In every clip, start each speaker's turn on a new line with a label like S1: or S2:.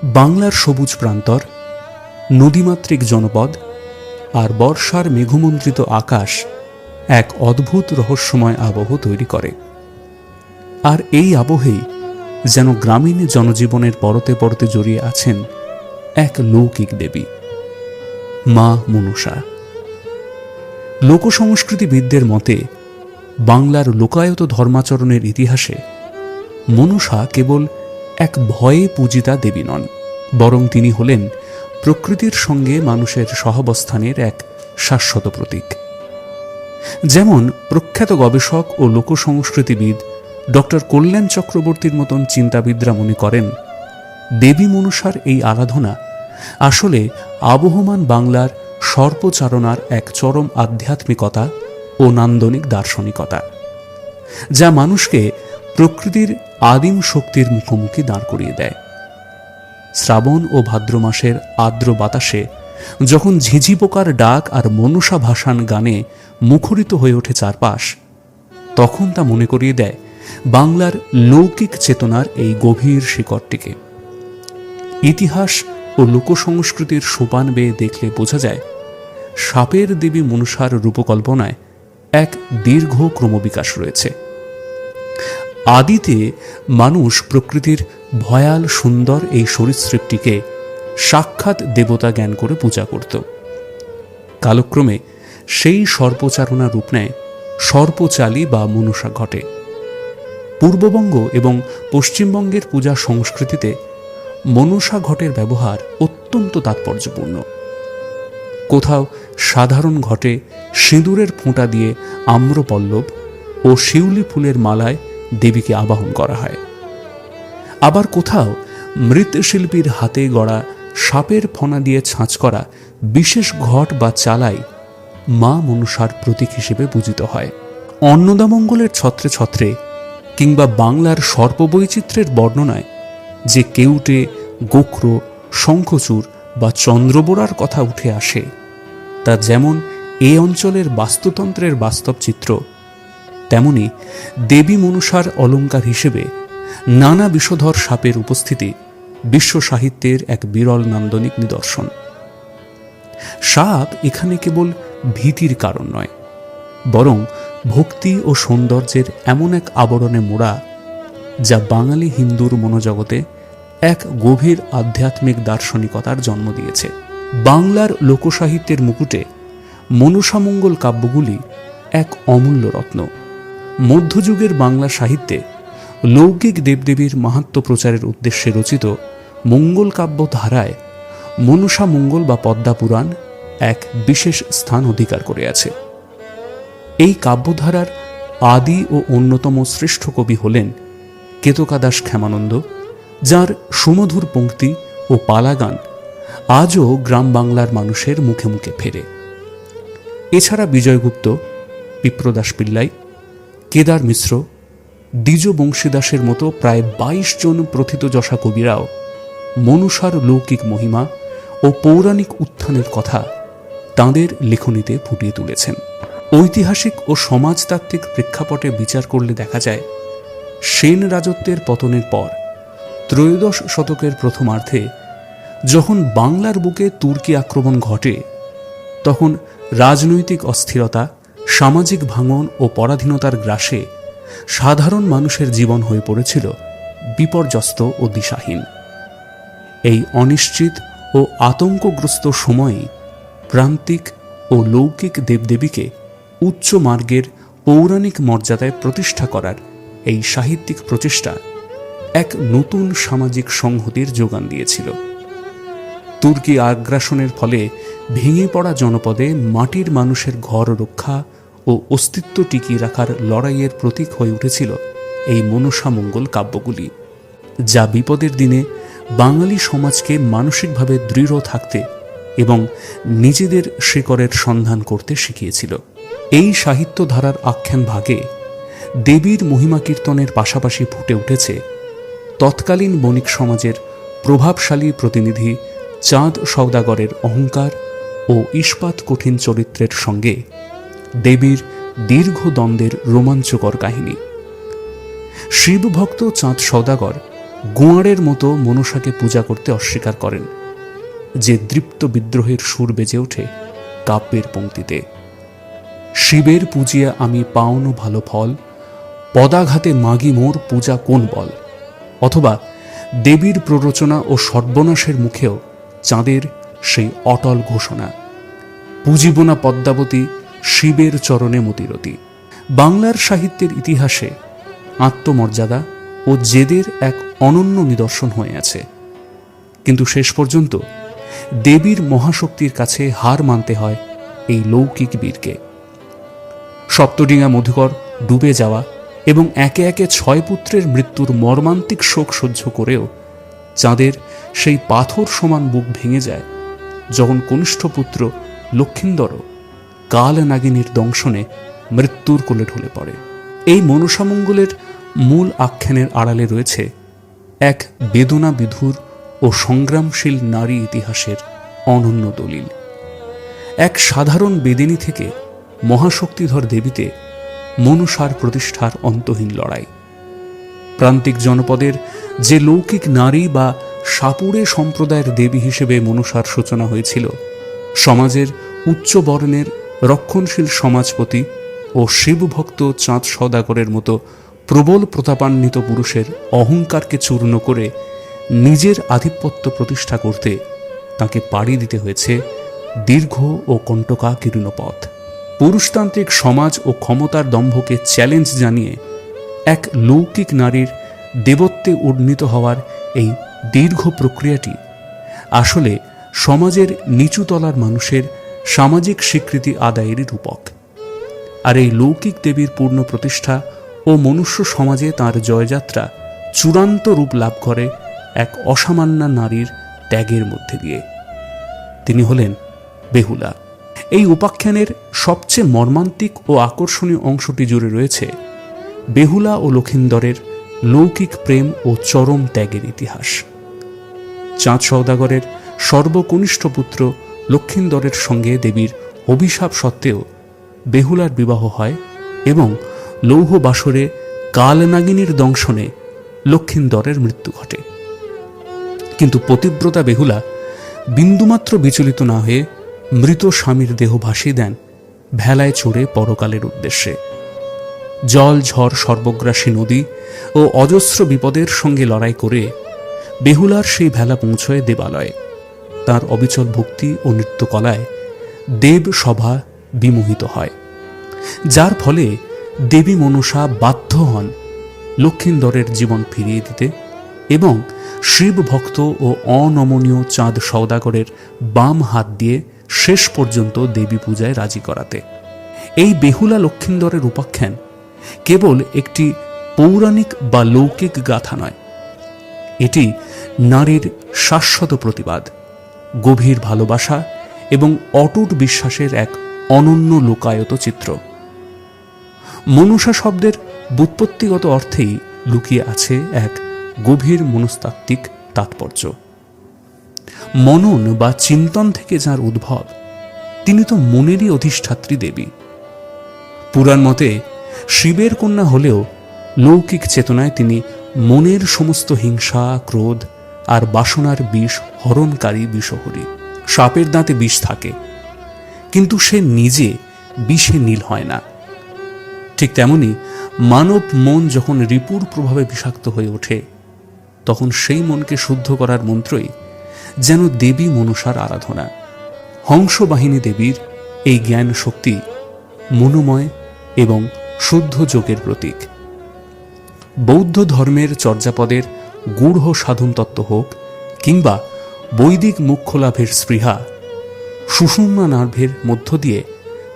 S1: বাংলার সবুজ প্রান্তর, নদীমাতৃক জনপদ আর বর্ষার মেঘমন্ত্রিত আকাশ এক অদ্ভুত রহস্যময় আবহ তৈরি করে। আর এই আবহেই যেন গ্রামীণ জনজীবনের পরতে পরতে জড়িয়ে আছেন এক লৌকিক দেবী, মা মনসা। লোকসংস্কৃতিবিদদের মতে বাংলার লোকায়ত ধর্মাচরণের ইতিহাসে মনসা কেবল এক ভয়ে পূজিতা দেবী নন, বরং তিনি হলেন প্রকৃতির সঙ্গে মানুষের সহাবস্থানের এক শাশ্বত প্রতীক। যেমন প্রখ্যাত গবেষক ও লোকসংস্কৃতিবিদ ডক্টর কল্যাণ চক্রবর্তীর মতন চিন্তাবিদরা মনে করেন, দেবী মনসার এই আরাধনা আসলে আবহমান বাংলার সর্পচারণার এক চরম আধ্যাত্মিকতা ও নান্দনিক দার্শনিকতা, যা মানুষকে প্রকৃতির আদিম শক্তির মুখোমুখি দাঁড় করিয়ে দেয়। শ্রাবণ ও ভাদ্র মাসের আর্দ্র বাতাসে যখন ঝিঝি পোকার ডাক আর মনসা ভাসান গানে মুখরিত হয়ে ওঠে চারপাশ, তখন তা মনে করিয়ে দেয় বাংলার লৌকিক চেতনার এই গভীর শিকড়টিকে। ইতিহাস ও লোকসংস্কৃতির সোপান বেয়ে দেখলে বোঝা যায়, সাপের দেবী মনসার রূপকল্পনায় এক দীর্ঘ ক্রমবিকাশ রয়েছে। আদিতে মানুষ প্রকৃতির ভয়াল সুন্দর এই সরীসৃপটিকে সাক্ষাৎ দেবতা জ্ঞান করে পূজা করত। কালক্রমে সেই সর্পচারণা রূপ নেয় সর্পচালী বা মনসা ঘটে। পূর্ববঙ্গ এবং পশ্চিমবঙ্গের পূজা সংস্কৃতিতে মনসা ঘটের ব্যবহার অত্যন্ত তাৎপর্যপূর্ণ। কোথাও সাধারণ ঘটে সিঁদুরের ফোঁটা দিয়ে আম্রপল্লব ও শিউলি ফুলের মালায় দেবীকে আবাহন করা হয়। আবার কোথাও মৃৎশিল্পীর হাতে গড়া সাপের ফণা দিয়ে ছাঁচ করা বিশেষ ঘট বা চালাই মা মনসার প্রতীক হিসেবে পূজিত হয়। অন্নদামঙ্গলের ছত্রে ছত্রে কিংবা বাংলার সর্পবৈচিত্র্যের বর্ণনায় যে কেউটে, গোখরো, শঙ্খচূড় বা চন্দ্রবোড়ার কথা উঠে আসে, তা যেমন এ অঞ্চলের বাস্তুতন্ত্রের বাস্তব চিত্র, তেমনি দেবী মনসার অলঙ্কার হিসেবে নানা বিষধর সাপের উপস্থিতি বিশ্ব সাহিত্যের এক বিরল নান্দনিক নিদর্শন। সাপ এখানে কেবল ভীতির কারণ নয়, বরং ভক্তি ও সৌন্দর্যের এমন এক আবরণে মোড়া, যা বাঙালি হিন্দুর মনোজগতে এক গভীর আধ্যাত্মিক দার্শনিকতার জন্ম দিয়েছে। বাংলার লোকসাহিত্যের মুকুটে মনসামঙ্গল কাব্যগুলি এক অমূল্য রত্ন। মধ্যযুগের বাংলা সাহিত্যে লৌকিক দেবদেবীর মাহাত্ম্য প্রচারের উদ্দেশ্যে রচিত মঙ্গল কাব্য ধারায় মনসা মঙ্গল বা পদ্মা পুরাণ এক বিশেষ স্থান অধিকার করে আছে। এই কাব্যধারার আদি ও অন্যতম শ্রেষ্ঠ কবি হলেন কেতকাদাস ক্ষেমানন্দ, যার সুমধুর পংক্তি ও পালাগান আজও গ্রাম বাংলার মানুষের মুখে মুখে ফেরে। এছাড়া বিজয়গুপ্ত, বিপ্রদাস পিল্লাই, কেদার মিশ্র, দ্বিজ বংশীদাসের মতো প্রায় ২২ জন প্রথিতযশা কবিরাও মনসার লৌকিক মহিমা ও পৌরাণিক উত্থানের কথা তাঁদের লেখনীতে ফুটিয়ে তুলেছেন। ঐতিহাসিক ও সমাজতাত্ত্বিক প্রেক্ষাপটে বিচার করলে দেখা যায়, সেন রাজত্বের পতনের পর ত্রয়োদশ শতকের প্রথমার্ধে যখন বাংলার বুকে তুর্কি আক্রমণ ঘটে, তখন রাজনৈতিক অস্থিরতা, সামাজিক ভাঙন ও পরাধীনতার গ্রাসে সাধারণ মানুষের জীবন হয়ে পড়েছিল বিপর্যস্ত ও দিশাহীন। এই অনিশ্চিত ও আতঙ্কগ্রস্ত সময়েই প্রান্তিক ও লৌকিক দেবদেবীকে উচ্চ মার্গের পৌরাণিক মর্যাদায় প্রতিষ্ঠা করার এই সাহিত্যিক প্রচেষ্টা এক নতুন সামাজিক সংহতির যোগান দিয়েছিল। তুর্কি আগ্রাসনের ফলে ভেঙে পড়া জনপদে মাটির মানুষের ঘর রক্ষা ও অস্তিত্ব টিকিয়ে রাখার লড়াইয়ের প্রতীক হয়ে উঠেছিল এই মনসা মঙ্গল কাব্যগুলি, যা বিপদের দিনে বাঙালি সমাজকে মানসিকভাবে দৃঢ় থাকতে এবং নিজেদের শিকড়ের সন্ধান করতে শিখিয়েছিল। এই সাহিত্য ধারার আখ্যান ভাগে দেবীর মহিমা কীর্তনের পাশাপাশি ফুটে উঠেছে তৎকালীন বণিক সমাজের প্রভাবশালী প্রতিনিধি চাঁদ সওদাগরের অহংকার ও ইস্পাত কঠিন চরিত্রের সঙ্গে দেবীর দীর্ঘ দ্বন্দ্বের রোমাঞ্চকর কাহিনী। শিবভক্ত চাঁদ সওদাগর গোয়াড়ের মতো মনসাকে পূজা করতে অস্বীকার করেন, যে দৃপ্ত বিদ্রোহের সুর বেজে ওঠে কাব্যের পংক্তিতে। শিবের পূজিয়া আমি পাওনো ভালো ফল, পদাঘাতে মাগি মোর পূজা কোন বল। অথবা দেবীর প্ররোচনা ও সর্বনাশের মুখেও চাঁদের সেই অটল ঘোষণা, পুজিব না পদ্মাবতী, শিবের চরণে মতিরতি। বাংলার সাহিত্যের ইতিহাসে আত্মমর্যাদা ও জেদের এক অনন্য নিদর্শন হয়ে আছে। কিন্তু শেষ পর্যন্ত দেবীর মহাশক্তির কাছে হার মানতে হয় এই লৌকিক বীরকে। সপ্তডিঙা মধুকর ডুবে যাওয়া এবং একে একে 6 পুত্রের মৃত্যুর মর্মান্তিক শোক সহ্য করেও চাঁদের সেই পাথর সমান বুক ভেঙে যায় যখন কনিষ্ঠ পুত্র লক্ষিন্দরও কাল নাগিনীর দংশনে মৃত্যুর কোলে ঢলে পড়ে। এই মনসামঙ্গলের মূল আখ্যানের আড়ালে রয়েছে এক বেদনা বিধুর ও সংগ্রামশীল নারী ইতিহাসের অনন্য দলিল। এক সাধারণ বেদিনী থেকে মহাশক্তিধর দেবীতে মনসার প্রতিষ্ঠার অন্তহীন লড়াই। প্রান্তিক জনপদের যে লৌকিক নারী বা সাপুড়ে সম্প্রদায়ের দেবী হিসেবে মনসার সূচনা হয়েছিল, সমাজের উচ্চ বর্ণের রক্ষণশীল সমাজপতি ও শিবভক্ত চাঁদ সওদাগরের মতো প্রবল প্রতাপান্বিত পুরুষের অহংকারকে চূর্ণ করে নিজের আধিপত্য প্রতিষ্ঠা করতে তাকে পাড়ি দিতে হয়েছে দীর্ঘ ও কণ্টকাকীর্ণ পথ। পুরুষতান্ত্রিক সমাজ ও ক্ষমতার দম্ভকে চ্যালেঞ্জ জানিয়ে এক লৌকিক নারীর দেবত্বে উন্নীত হওয়ার এই দীর্ঘ প্রক্রিয়াটি আসলে সমাজের নিচুতলার মানুষের সামাজিক স্বীকৃতি আদায়েরই রূপক। আর এই লৌকিক দেবীর পূর্ণ প্রতিষ্ঠা ও মনুষ্য সমাজে তাঁর জয়যাত্রা চূড়ান্ত রূপ লাভ করে এক অসামান্য নারীর ত্যাগের মধ্যে দিয়ে। তিনি হলেন বেহুলা। এই উপাখ্যানের সবচেয়ে মর্মান্তিক ও আকর্ষণীয় অংশটি জুড়ে রয়েছে বেহুলা ও লক্ষিন্দরের লৌকিক প্রেম ও চরম ত্যাগের ইতিহাস। চাঁদ সওদাগরের সর্বকনিষ্ঠ পুত্র লক্ষিন্দরের সঙ্গে দেবীর অভিশাপ সত্ত্বেও বেহুলার বিবাহ হয় এবং লৌহ বাসরে কালনাগিনীর দংশনে লক্ষিন্দরের মৃত্যু ঘটে। কিন্তু পতিব্রতা বেহুলা বিন্দুমাত্র বিচলিত না হয়ে মৃত স্বামীর দেহ ভাসিয়ে দেন ভেলায় চড়ে পরকালের উদ্দেশ্যে। জল ঝড় সর্বগ্রাসী নদী ও অজস্র বিপদের সঙ্গে লড়াই করে বেহুলার সেই ভেলা পৌঁছয় দেবালয়ে। তার অবিচল ভক্তি ও নৃত্যকলায় দেব সভা বিমোহিত হয়, যার ফলে দেবী মনসা বাধ্য হন লক্ষিন্দরের জীবন ফিরিয়ে দিতে এবং শিব ভক্ত ও অনমনীয় চাঁদ সওদাগরের বাম হাত দিয়ে শেষ পর্যন্ত দেবী পূজায় রাজি করাতে। এই বেহুলা লক্ষিন্দরের উপাখ্যান কেবল একটি পৌরাণিক বা লৌকিক গাথা নয়, এটি নারীর শাশ্বত প্রতিবাদ, গভীর ভালোবাসা এবং অটুট বিশ্বাসের এক অনন্য লোকায়ত চিত্র। মনসা শব্দের ব্যুৎপত্তিগত অর্থেই লুকিয়ে আছে এক গভীর মনস্তাত্ত্বিক তাৎপর্য। মনন বা চিন্তন থেকে যার উদ্ভব, তিনি তো মনেরই অধিষ্ঠাত্রী দেবী। পুরাণ মতে শিবের কন্যা হলেও লৌকিক চেতনায় তিনি মনের সমস্ত হিংসা, ক্রোধ আর বাসনার বিষ হরণকারী বিষহরী। সাপের দাঁতে বিষ থাকে, কিন্তু সে নিজে বিষে নীল হয় না। ঠিক তেমনি মানব মন যখন রিপুর প্রভাবে বিষাক্ত হয়ে ওঠে, তখন সেই মনকে শুদ্ধ করার মন্ত্রই যেন দেবী মনসার আরাধনা। হংসবাহিনী দেবীর এই জ্ঞান শক্তি মনোময় এবং শুদ্ধ যোগের প্রতীক। বৌদ্ধ ধর্মের চর্যাপদের গূঢ় সাধন তত্ত্ব হোক কিংবা বৈদিক মোক্ষ লাভের স্পৃহা, সুষুম্না নার্ভের মধ্য দিয়ে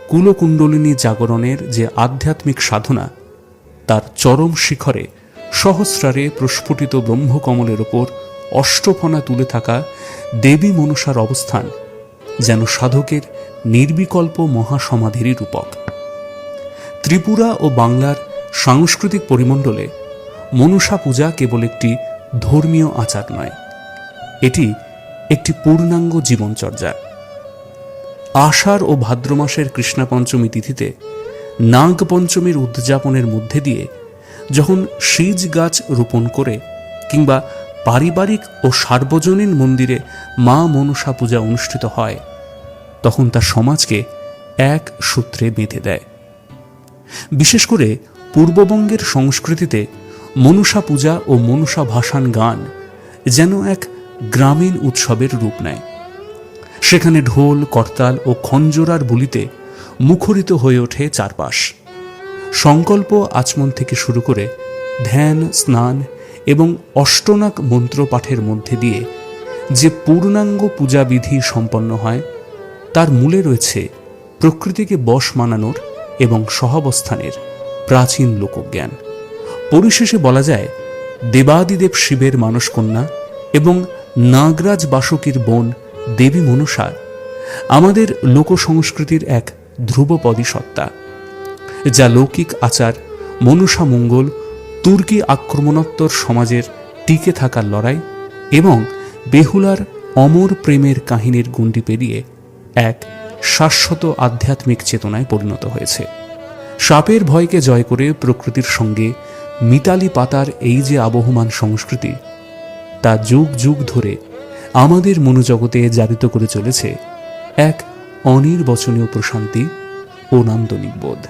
S1: কুলকুণ্ডলিনী জাগরণের যে আধ্যাত্মিক সাধনা, তার চরম শিখরে সহস্রারে প্রস্ফুটিত ব্রহ্মকমলের ওপর অষ্টফনা তুলে থাকা দেবী মনসার অবস্থান যেন সাধকের নির্বিকল্প মহাসমাধিরই রূপক। ত্রিপুরা ও বাংলার সাংস্কৃতিক পরিমণ্ডলে মনসা পূজা কেবল একটি ধর্মীয় আচার নয়, এটি একটি পূর্ণাঙ্গ জীবনচর্যা। আষাঢ় ও ভাদ্র মাসের কৃষ্ণা পঞ্চমী তিথিতে নাগ পঞ্চমীর উদযাপনের মধ্যে দিয়ে যখন সিজ গাছ রোপণ করে কিংবা পারিবারিক ও সার্বজনীন মন্দিরে মা মনসা পূজা অনুষ্ঠিত হয়, তখন তা সমাজকে এক সূত্রে বেঁধে দেয়। বিশেষ করে পূর্ববঙ্গের সংস্কৃতিতে মনসা পূজা ও মনসা ভাসান গান যেন এক গ্রামীণ উৎসবের রূপ নেয়। সেখানে ঢোল, করতাল ও খঞ্জরার বলিতে মুখরিত হয়ে ওঠে চারপাশ। সংকল্প আচমন থেকে শুরু করে ধ্যান, স্নান এবং অষ্টনাগ মন্ত্র পাঠের মধ্যে দিয়ে যে পূর্ণাঙ্গ পূজাবিধি সম্পন্ন হয়, তার মূলে রয়েছে প্রকৃতিকে বশ মানানোর এবং সহাবস্থানের প্রাচীন লোকজ্ঞান। পরিশেষে বলা যায়, দেবাদিদেব শিবের মানসকন্যা এবং নাগরাজ বাসুকীর বোন দেবী মনসা আমাদের লোকসংস্কৃতির এক ধ্রুবপদী সত্তা, যা লৌকিক আচার, মনসা মঙ্গল, তুর্কি আক্রমণোত্তর সমাজের টিকে থাকার লড়াই এবং বেহুলার অমর প্রেমের কাহিনীর গণ্ডি পেরিয়ে এক শাশ্বত আধ্যাত্মিক চেতনায় পরিণত হয়েছে। সাপের ভয়কে জয় করে প্রকৃতির সঙ্গে মিতালি পাতার এই যে আবহমান সংস্কৃতি, তা যুগ যুগ ধরে আমাদের মনোজগতে জারিত করে চলেছে এক অনির্বচনীয় প্রশান্তি ও নান্দনিক বোধ।